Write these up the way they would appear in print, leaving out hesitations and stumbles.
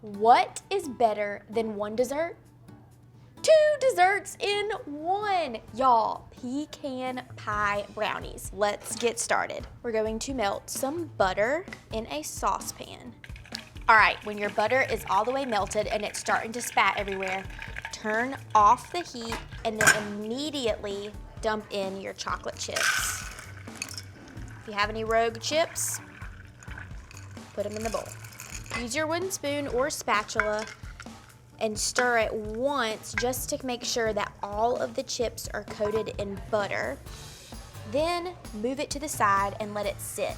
What is better than one dessert? 2 desserts in one. Y'all, pecan pie brownies. Let's get started. We're going to melt some butter in a saucepan. All right, when your butter is all the way melted and it's starting to spat everywhere, turn off the heat and then immediately dump in your chocolate chips. If you have any Rogue chips, put them in the bowl. Use your wooden spoon or spatula and stir it once just to make sure that all of the chips are coated in butter. Then move it to the side and let it sit.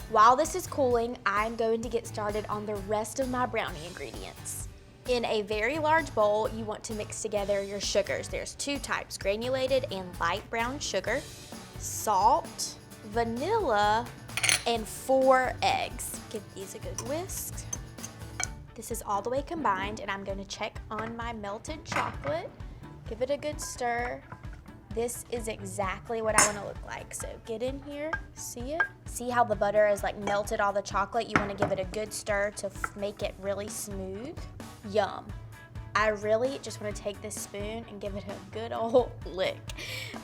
While this is cooling, I'm going to get started on the rest of my brownie ingredients. In a very large bowl, you want to mix together your sugars. There's 2 types, granulated and light brown sugar, salt, vanilla, and 4 eggs. Give these a good whisk. This is all the way combined, and I'm going to check on my melted chocolate. Give it a good stir. This is exactly what I want to look like. So get in here, see it? See how the butter is like melted all the chocolate? You want to give it a good stir to make it really smooth. Yum. I really just want to take this spoon and give it a good old lick.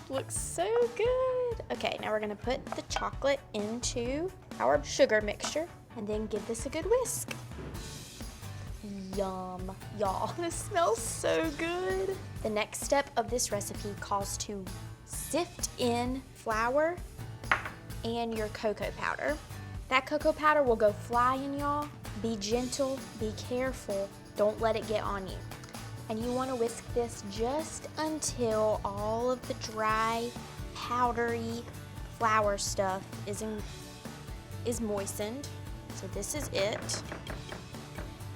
Looks so good. Okay, now we're going to put the chocolate into our sugar mixture and then give this a good whisk. Yum. Y'all, this smells so good. The next step of this recipe calls to sift in flour and your cocoa powder. That cocoa powder will go flying, y'all. Be gentle, be careful. Don't let it get on you. And you want to whisk this just until all of the dry, powdery flour stuff is moistened. So this is it.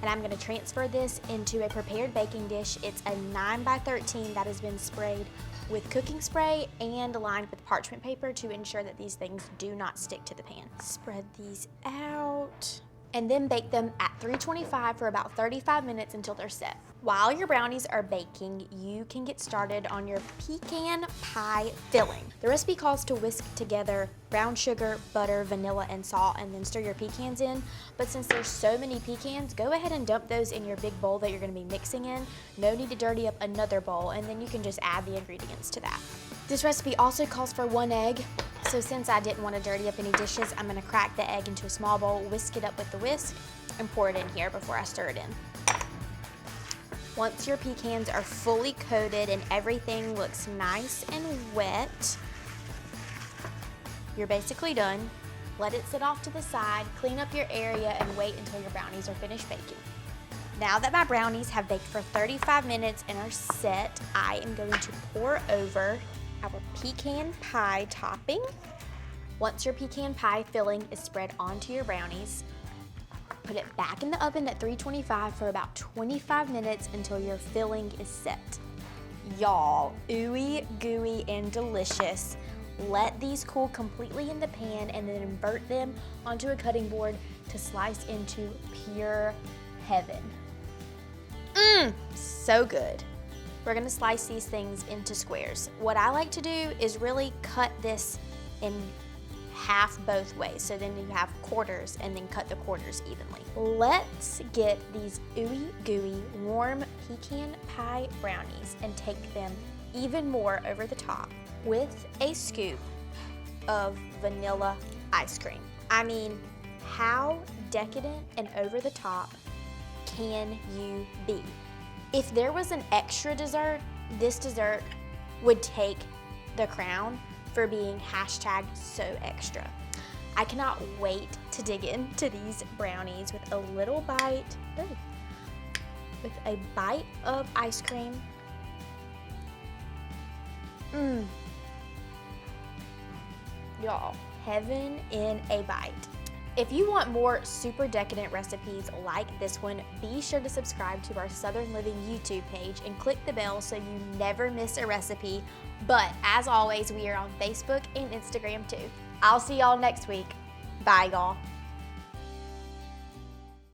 And I'm going to transfer this into a prepared baking dish. It's a 9x13 that has been sprayed with cooking spray and lined with parchment paper to ensure that these things do not stick to the pan. Spread these out and then bake them at 325 for about 35 minutes until they're set. While your brownies are baking, you can get started on your pecan pie filling. The recipe calls to whisk together brown sugar, butter, vanilla, and salt, and then stir your pecans in. But since there's so many pecans, go ahead and dump those in your big bowl that you're gonna be mixing in. No need to dirty up another bowl, and then you can just add the ingredients to that. This recipe also calls for 1 egg. So since I didn't want to dirty up any dishes, I'm gonna crack the egg into a small bowl, whisk it up with the whisk, and pour it in here before I stir it in. Once your pecans are fully coated and everything looks nice and wet, you're basically done. Let it sit off to the side, clean up your area, and wait until your brownies are finished baking. Now that my brownies have baked for 35 minutes and are set, I am going to pour over our pecan pie topping. Once your pecan pie filling is spread onto your brownies, put it back in the oven at 325 for about 25 minutes until your filling is set. Y'all, ooey, gooey, and delicious. Let these cool completely in the pan and then invert them onto a cutting board to slice into pure heaven. So good. We're gonna slice these things into squares. What I like to do is really cut this in half both ways. So then you have quarters and then cut the quarters evenly. Let's get these ooey gooey warm pecan pie brownies and take them even more over the top with a scoop of vanilla ice cream. I mean, how decadent and over the top can you be? If there was an extra dessert, this dessert would take the crown for being #so extra. I cannot wait to dig into these brownies with a little bite, with a bite of ice cream. Y'all, heaven in a bite. If you want more super decadent recipes like this one, be sure to subscribe to our Southern Living YouTube page and click the bell so you never miss a recipe. But as always, we are on Facebook and Instagram too. I'll see y'all next week. Bye, y'all.